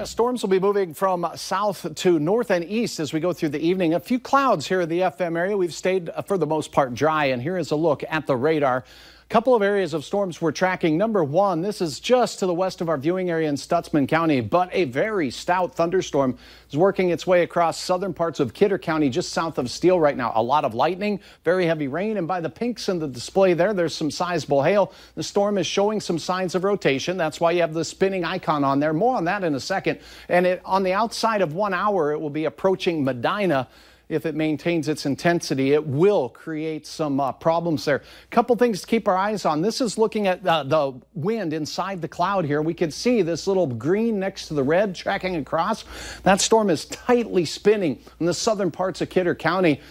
storms will be moving from south to north and east as we go through the evening. A few clouds here in the FM area. We've stayed for the most part dry, and here is a look at the radar. A couple of areas of storms we're tracking. Number one, this is just to the west of our viewing area in Stutsman County, but a very stout thunderstorm is working its way across southern parts of Kidder County, just south of Steele right now. A lot of lightning, very heavy rain, and by the pinks in the display there's some sizable hail. The storm is showing some signs of rotation. That's why you have the spinning icon on there. More on that in a second. And on the outside of 1 hour, it will be approaching Medina. If it maintains its intensity, it will create some problems there. A couple things to keep our eyes on. This is looking at the wind inside the cloud here. We can see this little green next to the red tracking across. That storm is tightly spinning in the southern parts of Kidder County.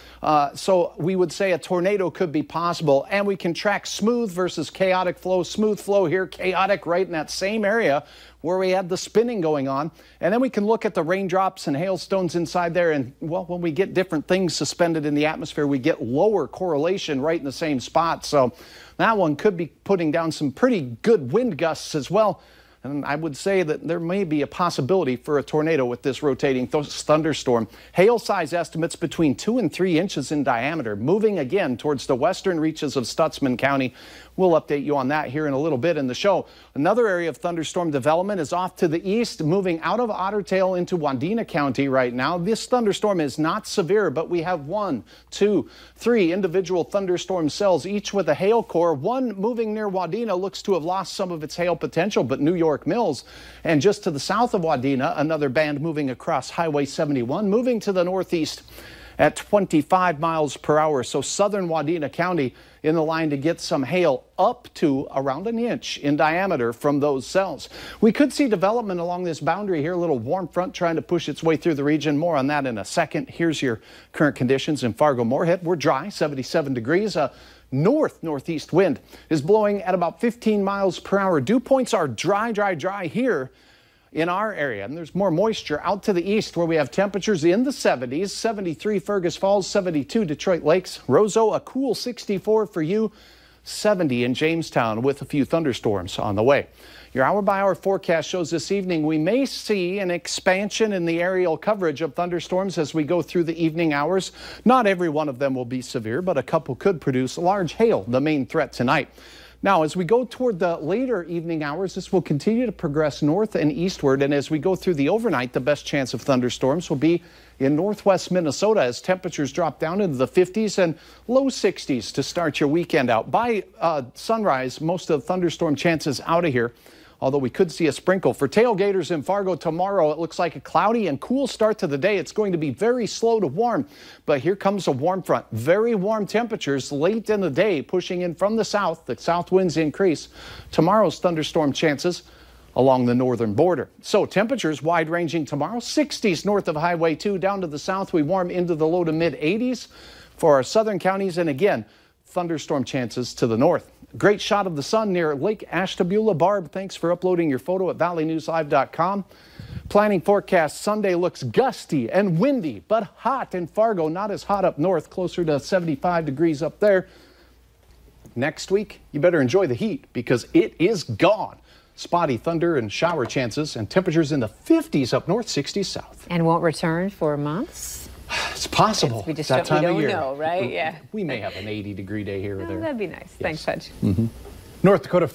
So we would say a tornado could be possible. And we can track smooth versus chaotic flow. Smooth flow here, chaotic right in that same area where we had the spinning going on. And then we can look at the raindrops and hailstones inside there. And, well, when we get different things suspended in the atmosphere, we get lower correlation right in the same spot. So that one could be putting down some pretty good wind gusts as well. And I would say that there may be a possibility for a tornado with this rotating thunderstorm. Hail size estimates between 2 and 3 inches in diameter, moving again towards the western reaches of Stutsman County. We'll update you on that here in a little bit in the show. Another area of thunderstorm development is off to the east, moving out of Otter Tail into Wadena County right now. This thunderstorm is not severe, but we have 1, 2, 3 individual thunderstorm cells, each with a hail core. One moving near Wadena looks to have lost some of its hail potential, but New York Mills. And just to the south of Wadena, another band moving across Highway 71, moving to the northeast at 25 miles per hour. So southern Wadena County in the line to get some hail up to around an inch in diameter from those cells. We could see development along this boundary here, a little warm front trying to push its way through the region. More on that in a second. Here's your current conditions in Fargo-Moorhead. We're dry, 77 degrees. Northeast wind is blowing at about 15 miles per hour. Dew points are dry here in our area, and there's more moisture out to the east where we have temperatures in the 70s. 73 Fergus Falls, 72 Detroit Lakes. Roseau, a cool 64 for you. 70 in Jamestown with a few thunderstorms on the way. Your hour-by-hour forecast shows this evening we may see an expansion in the aerial coverage of thunderstorms as we go through the evening hours. Not every one of them will be severe, but a couple could produce large hail, the main threat tonight. Now, as we go toward the later evening hours, this will continue to progress north and eastward. And as we go through the overnight, the best chance of thunderstorms will be in northwest Minnesota as temperatures drop down into the 50s and low 60s to start your weekend out. By sunrise, most of the thunderstorm chances out of here, although we could see a sprinkle. For tailgaters in Fargo tomorrow, it looks like a cloudy and cool start to the day. It's going to be very slow to warm, but here comes a warm front. Very warm temperatures late in the day, pushing in from the south. The south winds increase. Tomorrow's thunderstorm chances along the northern border. So temperatures wide-ranging tomorrow. 60s north of Highway 2. Down to the south, we warm into the low to mid-80s for our southern counties. And again, thunderstorm chances to the north. Great shot of the sun near Lake Ashtabula. Barb, thanks for uploading your photo at valleynewslive.com. Planning forecast Sunday looks gusty and windy, but hot in Fargo. Not as hot up north, closer to 75 degrees up there. Next week, you better enjoy the heat because it is gone. Spotty thunder and shower chances and temperatures in the 50s up north, 60s south. And won't return for months? It's possible. We just that time don't of year. know, right? Yeah. We may have an 80-degree day here or there. That'd be nice. Yes. Thanks, Fudge. North Dakota